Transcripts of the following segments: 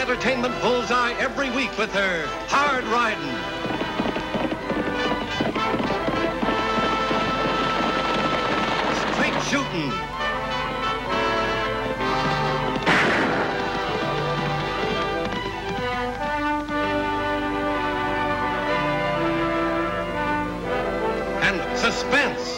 entertainment bullseye every week with her hard riding. Straight shooting. And suspense.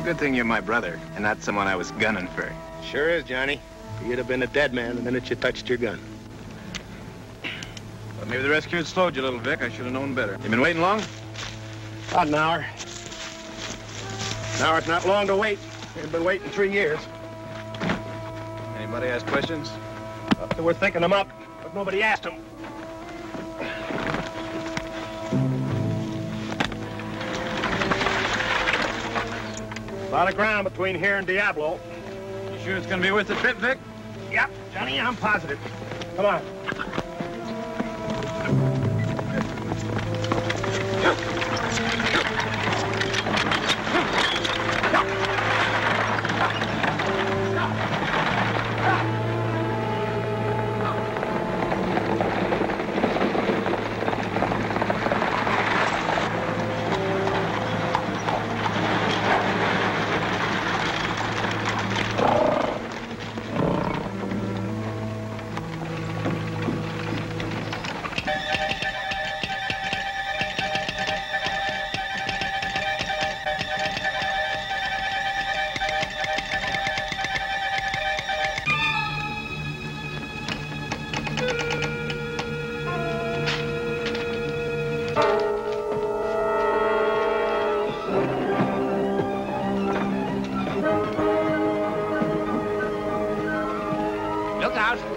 Good thing you're my brother, and not someone I was gunning for. Sure is, Johnny. You'd have been a dead man the minute you touched your gun. Well, maybe the rescue had slowed you a little, Vic. I should have known better. You been waiting long? About an hour. An hour's not long to wait. We've been waiting 3 years. Anybody ask questions? They were thinking them up, but nobody asked them. A lot of ground between here and Diablo. You sure it's gonna be worth the trip, Vic? Yep, Johnny, I'm positive. Come on.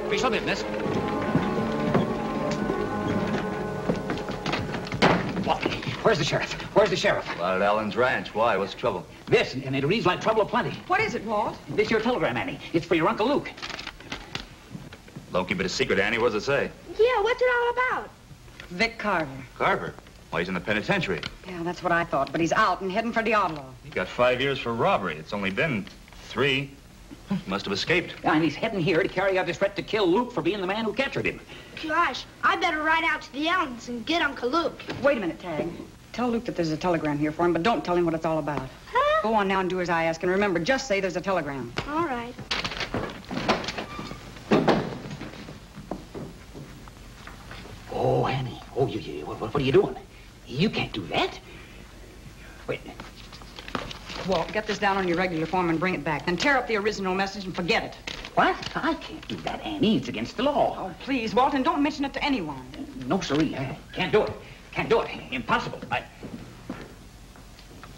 Official business. Oakley, where's the sheriff? Where's the sheriff? Well, at Allen's ranch. Why? What's the trouble? This, and it reads like trouble aplenty. What is it, Walt? This your telegram, Annie. It's for your Uncle Luke. Don't keep it a secret, Annie. What does it say? Yeah, what's it all about? Vic Carver. Carver? Why, he's in the penitentiary. Yeah, that's what I thought, but he's out and heading for the outlaw. He got 5 years for robbery. It's only been 3. Must have escaped. Yeah, and he's heading here to carry out his threat to kill Luke for being the man who captured him. Gosh, I better ride out to the Allens and get Uncle Luke. Wait a minute, Tagg. Tell Luke that there's a telegram here for him, but don't tell him what it's all about. Huh? Go on now and do as I ask, and remember, just say there's a telegram. All right. Oh, Annie. Oh, what are you doing? You can't do that. Wait. Walt, get this down on your regular form and bring it back. Then tear up the original message and forget it. What? I can't do that, Annie. It's against the law. Oh, please, Walt, and don't mention it to anyone. No, sirree. I can't do it. Can't do it. Impossible.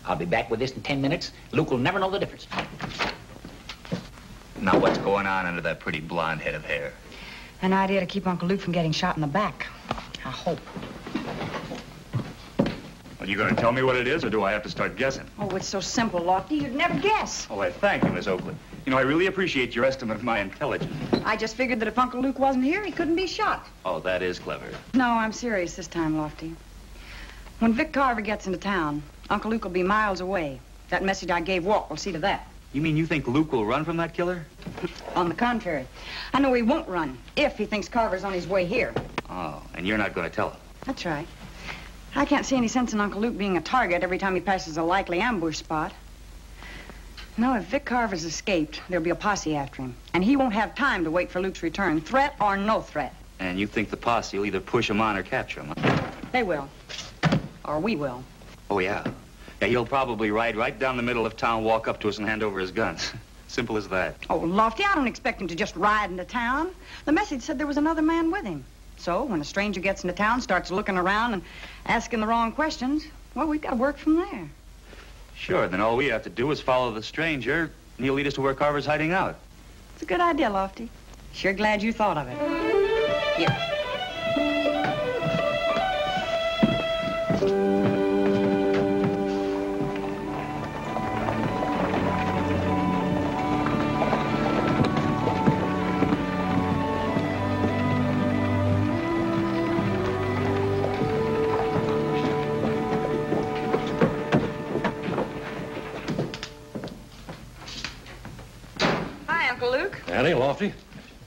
I'll be back with this in 10 minutes. Luke will never know the difference. Now, what's going on under that pretty blonde head of hair? An idea to keep Uncle Luke from getting shot in the back. I hope. Are you going to tell me what it is, or do I have to start guessing? Oh, it's so simple, Lofty. You'd never guess. Oh, I thank you, Miss Oakley. You know, I really appreciate your estimate of my intelligence. I just figured that if Uncle Luke wasn't here, he couldn't be shot. Oh, that is clever. No, I'm serious this time, Lofty. When Vic Carver gets into town, Uncle Luke will be miles away. That message I gave Walt will see to that. You mean you think Luke will run from that killer? On the contrary, I know he won't run if he thinks Carver's on his way here. Oh, and you're not going to tell him? That's right. I can't see any sense in Uncle Luke being a target every time he passes a likely ambush spot. No, if Vic Carver's escaped, there'll be a posse after him. And he won't have time to wait for Luke's return, threat or no threat. And you think the posse will either push him on or capture him, huh? They will. Or we will. Oh, yeah. Yeah, he'll probably ride right down the middle of town, walk up to us, and hand over his guns. Simple as that. Oh, Lofty, I don't expect him to just ride into town. The message said there was another man with him. So, when a stranger gets into town, starts looking around and asking the wrong questions, well, we've got to work from there. Sure, then all we have to do is follow the stranger, and he'll lead us to where Carver's hiding out. It's a good idea, Lofty. Sure glad you thought of it. Here. Annie, Lofty.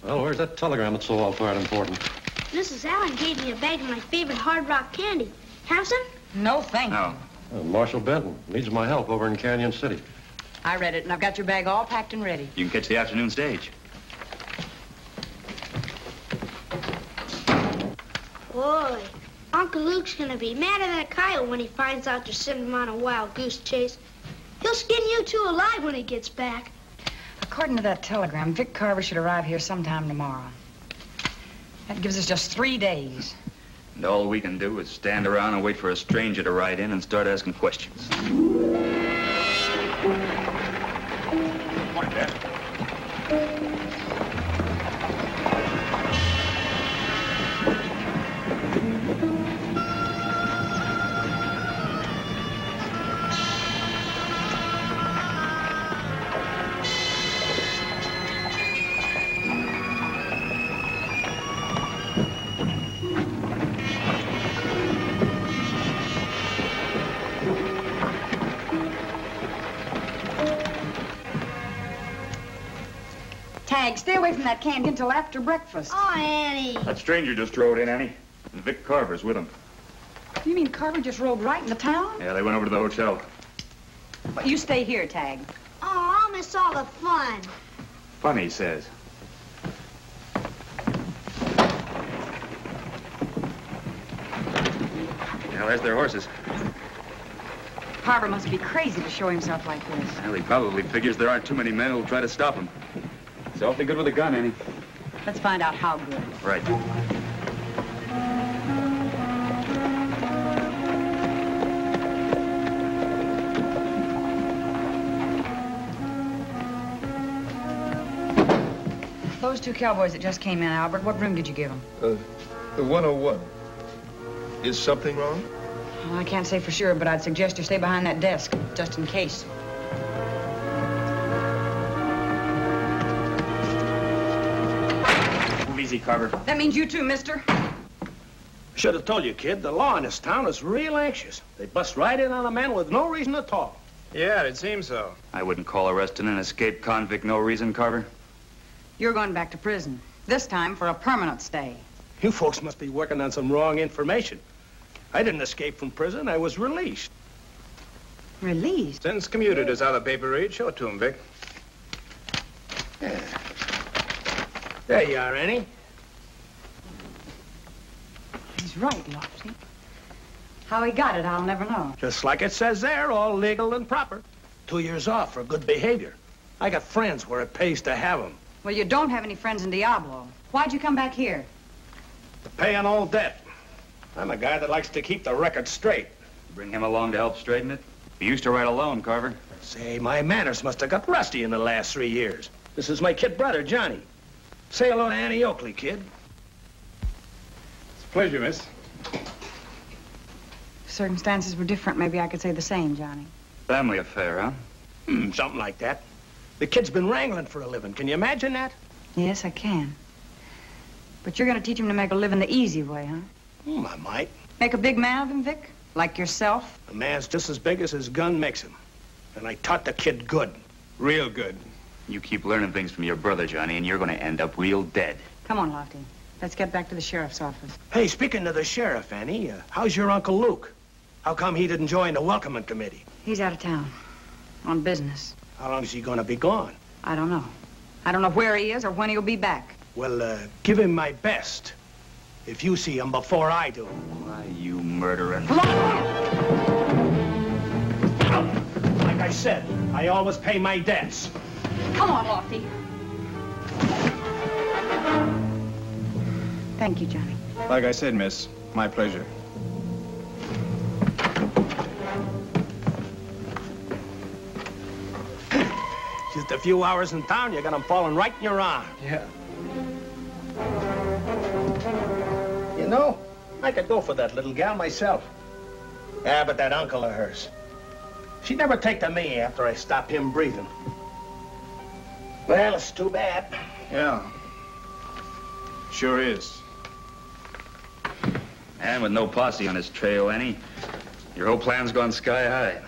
Well, where's that telegram that's so all-fired important? Mrs. Allen gave me a bag of my favorite hard rock candy. Have some? No, thank you. No. Marshal Benton needs my help over in Canyon City. I read it, and I've got your bag all packed and ready. You can catch the afternoon stage. Boy, Uncle Luke's gonna be madder than a coyote when he finds out you're sending him on a wild goose chase. He'll skin you two alive when he gets back. According to that telegram, Vic Carver should arrive here sometime tomorrow. That gives us just 3 days. And all we can do is stand around and wait for a stranger to ride in and start asking questions. Morning, Dad. Tagg, stay away from that candy until after breakfast. Oh, Annie. That stranger just rode in, Annie. And Vic Carver's with him. You mean Carver just rode right into town? Yeah, they went over to the hotel. Well, you stay here, Tagg. Oh, I'll miss all the fun. Funny, he says. Now, there's their horses. Carver must be crazy to show himself like this. Well, he probably figures there aren't too many men who'll try to stop him. He's awfully good with a gun, Annie. Let's find out how good. Right. Those 2 cowboys that just came in, Albert, what room did you give them? The 101. Is something wrong? Well, I can't say for sure, but I'd suggest you stay behind that desk, just in case. Move easy, Carver. That means you too, mister. Should have told you, kid, the law in this town is real anxious. They bust right in on a man with no reason at all. Yeah, it seems so. I wouldn't call arresting an escaped convict no reason, Carver. You're going back to prison, this time for a permanent stay. You folks must be working on some wrong information. I didn't escape from prison. I was released. Released? Sentence commuted is how the paper reads. Show it to him, Vic. Yeah. There you are, Annie. He's right, Lofty. How he got it, I'll never know. Just like it says there, all legal and proper. 2 years off for good behavior. I got friends where it pays to have them. Well, you don't have any friends in Diablo. Why'd you come back here? To pay an old debt. I'm a guy that likes to keep the record straight. Bring him along to help straighten it? You used to ride alone, Carver. Say, my manners must have got rusty in the last 3 years. This is my kid brother, Johnny. Say hello to Annie Oakley, kid. It's a pleasure, miss. If circumstances were different, maybe I could say the same, Johnny. Family affair, huh? Something like that. The kid's been wrangling for a living. Can you imagine that? Yes, I can. But you're going to teach him to make a living the easy way, huh? I might. Make a big man of him, Vic? Like yourself? A man's just as big as his gun makes him. And I taught the kid good. Real good. You keep learning things from your brother, Johnny, and you're going to end up real dead. Come on, Lofty. Let's get back to the sheriff's office. Hey, speaking of the sheriff, Annie, how's your Uncle Luke? How come he didn't join the welcoming committee? He's out of town. On business. How long is he going to be gone? I don't know. I don't know where he is or when he'll be back. Well, give him my best. If you see him before I do. Why, you murdering... Like I said, I always pay my debts. Come on, Lofty. Thank you, Johnny. Like I said, miss, my pleasure. Just a few hours in town, you got him falling right in your arm. Yeah. You know, I could go for that little gal myself. Yeah, but that uncle of hers. She'd never take to me after I stopped him breathing. Well, it's too bad. Yeah. Sure is. And with no posse on his trail, Annie, your whole plan's gone sky high.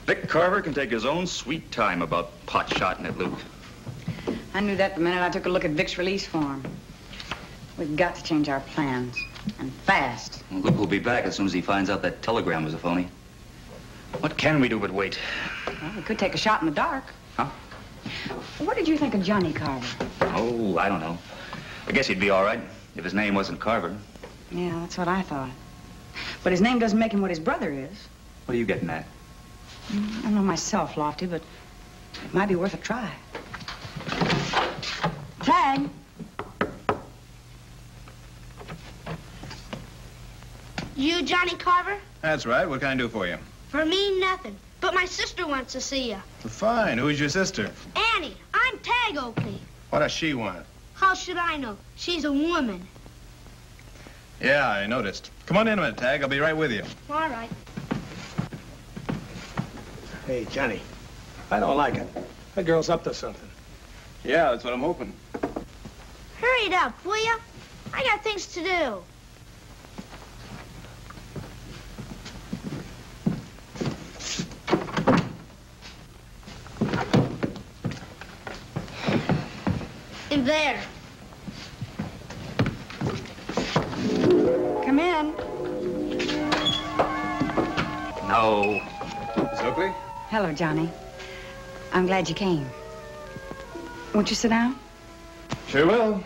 Vic Carver can take his own sweet time about pot-shotting at Luke. I knew that the minute I took a look at Vic's release form. We've got to change our plans, and fast. Well, Luke will be back as soon as he finds out that telegram was a phony. What can we do but wait? Well, we could take a shot in the dark. Huh? What did you think of Johnny Carver? Oh, I don't know. I guess he'd be all right if his name wasn't Carver. Yeah, that's what I thought. But his name doesn't make him what his brother is. What are you getting at? I don't know myself, Lofty, but it might be worth a try. Tagg. You Johnny Carver? That's right. What can I do for you? For me, nothing. But my sister wants to see you. Fine. Who's your sister? Annie, I'm Tagg Oakley. What does she want? How should I know? She's a woman. Yeah, I noticed. Come on in a minute, Tagg. I'll be right with you. All right. Hey, Johnny, I don't like it. That girl's up to something. Yeah, that's what I'm hoping. Hurry it up, will you? I got things to do. In there. Come in. No. Miss Oakley? Hello, Johnny. I'm glad you came. Won't you sit down? Sure will.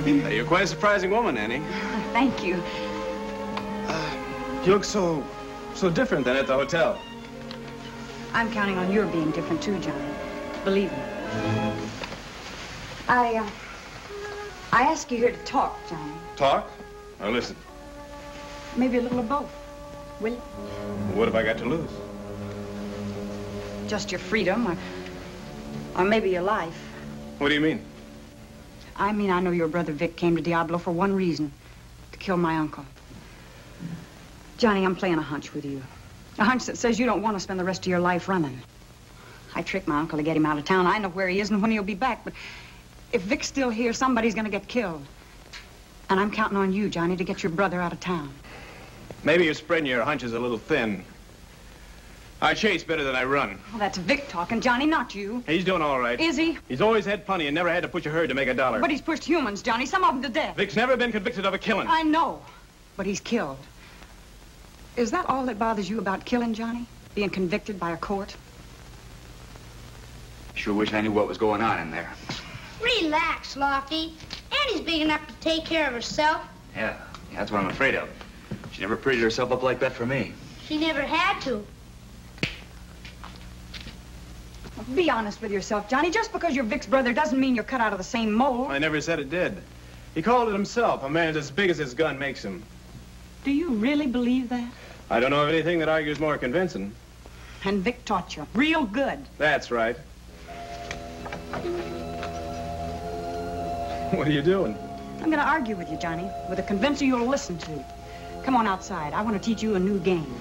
You're quite a surprising woman, Annie. Thank you. You look so different than at the hotel. I'm counting on your being different too, Johnny. Believe me. I asked you here to talk, Johnny. Talk or listen? Maybe a little of both. Will you? What have I got to lose? Just your freedom, or maybe your life. What do you mean? I mean, I know your brother Vic came to Diablo for one reason, to kill my uncle. Johnny, I'm playing a hunch with you. A hunch that says you don't want to spend the rest of your life running. I tricked my uncle to get him out of town. I know where he is and when he'll be back, but if Vic's still here, somebody's going to get killed. And I'm counting on you, Johnny, to get your brother out of town. Maybe you're spreading your hunches a little thin. I chase better than I run. Well, that's Vic talking, Johnny, not you. He's doing all right. Is he? He's always had plenty and never had to push a herd to make a dollar. But he's pushed humans, Johnny, some of them to death. Vic's never been convicted of a killing. I know, but he's killed. Is that all that bothers you about killing, Johnny? Being convicted by a court? Sure wish I knew what was going on in there. Relax, Lofty. Annie's big enough to take care of herself. Yeah, that's what I'm afraid of. She never prettied herself up like that for me. She never had to. Be honest with yourself, Johnny. Just because you're Vic's brother doesn't mean you're cut out of the same mold. I never said it did. He called it himself. A man's as big as his gun makes him. Do you really believe that? I don't know of anything that argues more convincing. And Vic taught you. Real good. That's right. What are you doing? I'm going to argue with you, Johnny, with a convincer you'll listen to. Come on outside. I want to teach you a new game.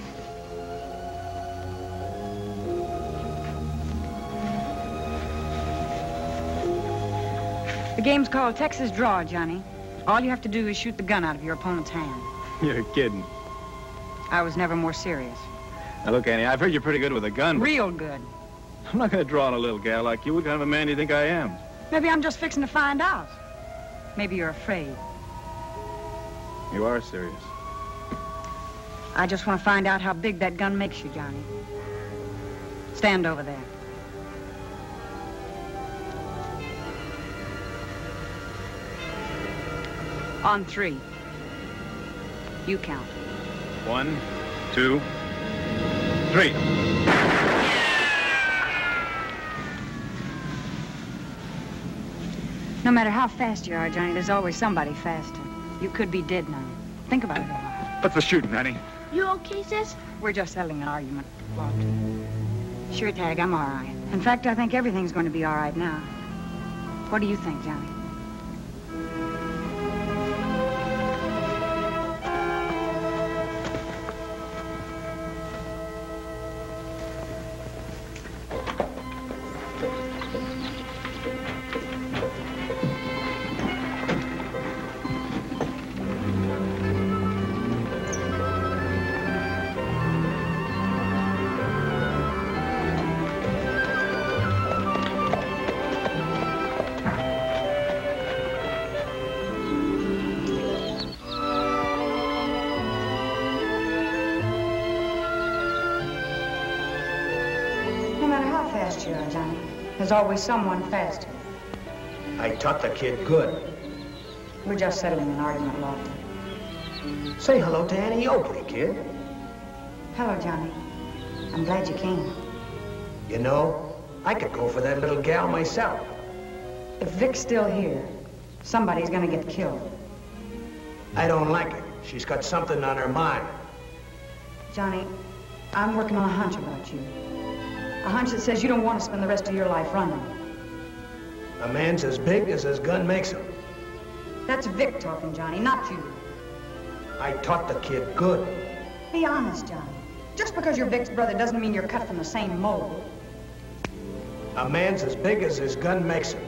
The game's called Texas Draw, Johnny. All you have to do is shoot the gun out of your opponent's hand. You're kidding. I was never more serious. Now, look, Annie, I've heard you're pretty good with a gun. But Real good. I'm not going to draw on a little gal like you. What kind of a man do you think I am? Maybe I'm just fixing to find out. Maybe you're afraid. You are serious. I just want to find out how big that gun makes you, Johnny. Stand over there. On 3. You count. 1, 2, 3. No matter how fast you are, Johnny, there's always somebody faster. You could be dead now. Think about it a while. What's the shooting, Annie? You okay, sis? We're just settling an argument, Lofty. Sure, Tagg, I'm all right. In fact, I think everything's going to be all right now. What do you think, Johnny? There's always someone faster. I taught the kid good. We're just settling an argument, Lofty. Say hello to Annie Oakley, kid. Hello, Johnny. I'm glad you came. You know, I could go for that little gal myself. If Vic's still here, somebody's gonna get killed. I don't like it. She's got something on her mind. Johnny, I'm working on a hunch about you. A hunch that says you don't want to spend the rest of your life running. A man's as big as his gun makes him. That's Vic talking, Johnny, not you. I taught the kid good. Be honest, Johnny. Just because you're Vic's brother doesn't mean you're cut from the same mold. A man's as big as his gun makes him.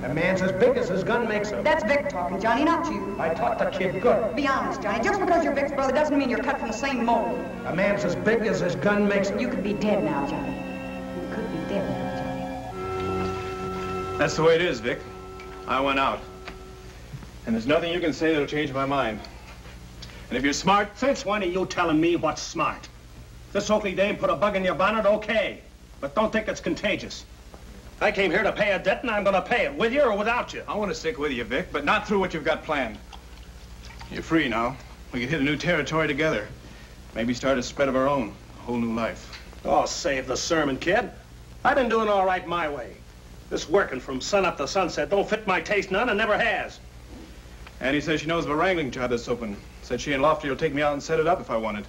A man's as big as his gun makes him. That's Vic talking, Johnny, not you. I taught the kid good. Be honest, Johnny. Just because you're Vic's brother doesn't mean you're cut from the same mold. A man's as big as his gun makes him. You could be dead now, Johnny. You could be dead now, Johnny. That's the way it is, Vic. I went out. And there's nothing you can say that'll change my mind. And if you're smart... Since when are you telling me what's smart? This Oakley dame put a bug in your bonnet, okay. But don't think it's contagious. I came here to pay a debt, and I'm going to pay it, with you or without you. I want to stick with you, Vic, but not through what you've got planned. You're free now. We can hit a new territory together. Maybe start a spread of our own. A whole new life. Oh, save the sermon, kid. I've been doing all right my way. This working from sun up to sunset don't fit my taste none and never has. Annie says she knows of a wrangling job that's open. Said she and Lofty will take me out and set it up if I wanted.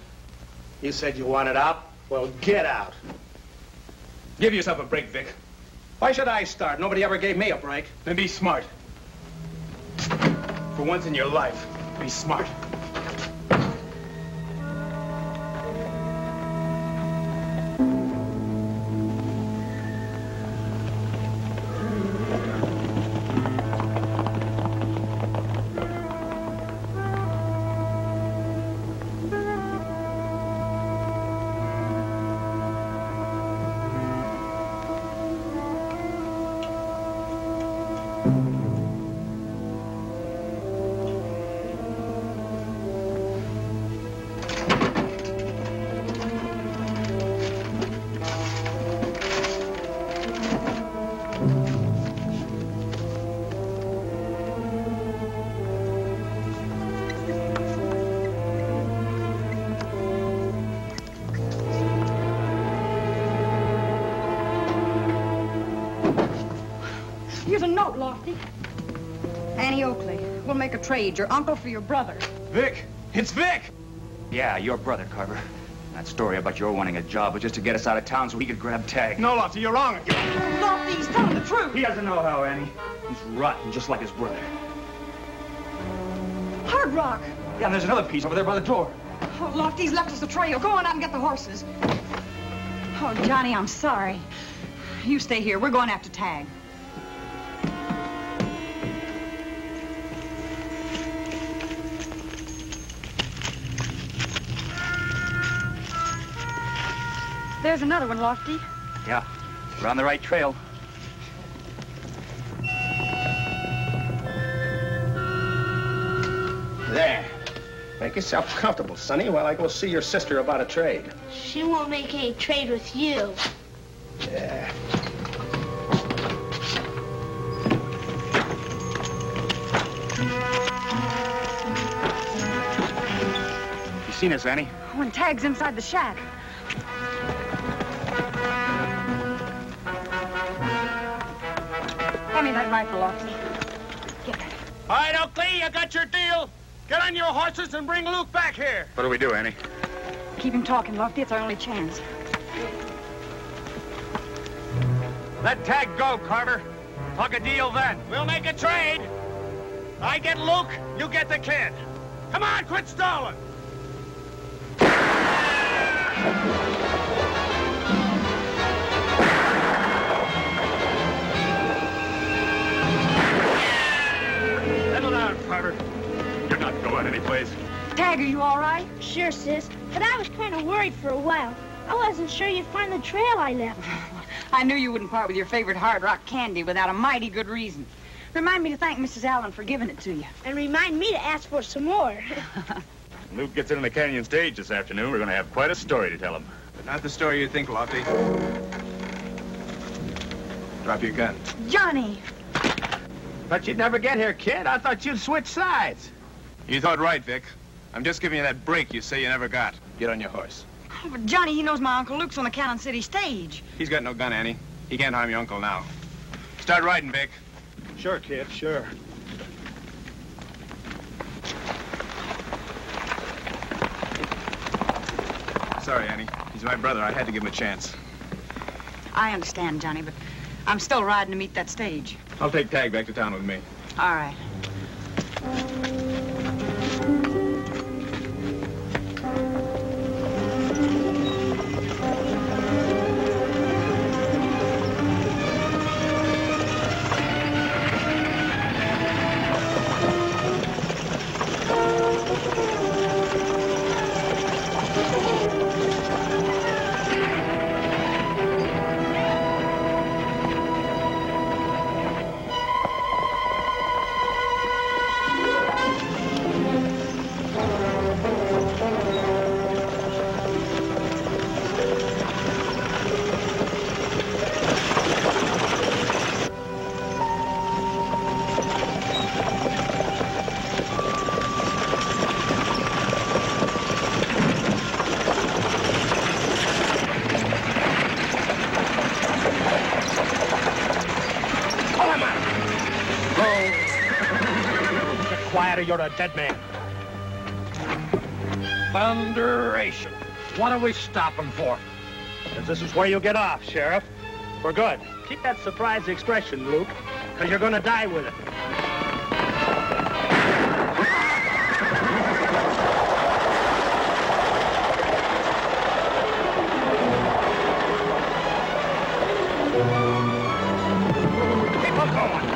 You said you wanted out? Well, get out. Give yourself a break, Vic. Why should I start? Nobody ever gave me a break. Then be smart. For once in your life, be smart. Here's a note, Lofty. Annie Oakley, we'll make a trade. Your uncle for your brother. Vic! It's Vic! Yeah, your brother, Carver. That story about your wanting a job was just to get us out of town so he could grab Tagg. No, Lofty, you're wrong. Lofty, he's telling the truth. He doesn't know how, Annie. He's rotten, just like his brother. Hard rock. Yeah, and there's another piece over there by the door. Oh, Lofty's left us the trail. Go on out and get the horses. Oh, Johnny, I'm sorry. You stay here. We're going after Tagg. There's another one, Lofty. Yeah, we're on the right trail. There. Make yourself comfortable, Sonny, while I go see your sister about a trade. She won't make any trade with you. Yeah. You seen us, Annie? When Tagg's inside the shack. Hand me that rifle, Lofty. Get it. All right, Oakley, you got your deal. Get on your horses and bring Luke back here. What do we do, Annie? Keep him talking, Lofty. It's our only chance. Let Tagg go, Carver. Talk a deal then. We'll make a trade. I get Luke, you get the kid. Come on, quit stalling. Settle down, Carver. You're not going anyplace. Tagg, are you all right? Sure, sis. But I was kind of worried for a while. I wasn't sure you'd find the trail I left. I knew you wouldn't part with your favorite hard rock candy without a mighty good reason. Remind me to thank Mrs. Allen for giving it to you. And remind me to ask for some more. When Luke gets into the Canyon stage this afternoon, we're going to have quite a story to tell him. But not the story you think, Lofty. Drop your gun. Johnny! But you'd never get here, kid. I thought you'd switch sides. You thought right, Vic. I'm just giving you that break you say you never got. Get on your horse. Oh, but Johnny, he knows my Uncle Luke's on the Cannon City stage. He's got no gun, Annie. He can't harm your uncle now. Start riding, Vic. Sure, kid, sure. Sorry, Annie. He's my brother. I had to give him a chance. I understand, Johnny, but I'm still riding to meet that stage. I'll take Tagg back to town with me. All right. You're a dead man. Thunderation. What are we stopping for? Because this is where you get off, Sheriff. For good. Keep that surprised expression, Luke, because you're going to die with it. Keep on going.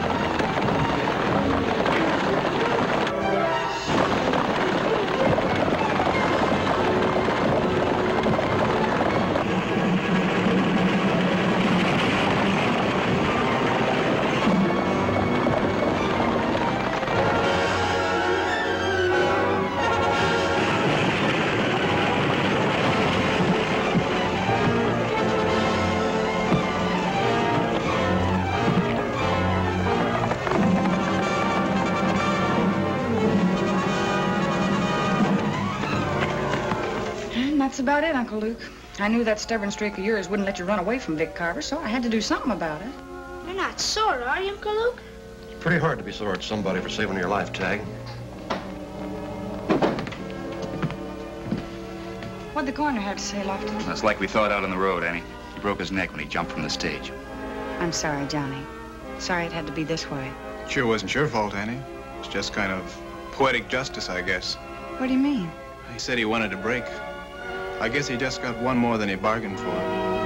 That's about it, Uncle Luke. I knew that stubborn streak of yours wouldn't let you run away from Vic Carver, so I had to do something about it. You're not sore, are you, Uncle Luke? Pretty hard to be sore at somebody for saving your life, Tagg. What'd the coroner have to say, Lofty? That's like we thought out on the road, Annie. He broke his neck when he jumped from the stage. I'm sorry, Johnny. Sorry it had to be this way. Sure wasn't your fault, Annie. It's just kind of poetic justice, I guess. What do you mean? He said he wanted a break. I guess he just got one more than he bargained for.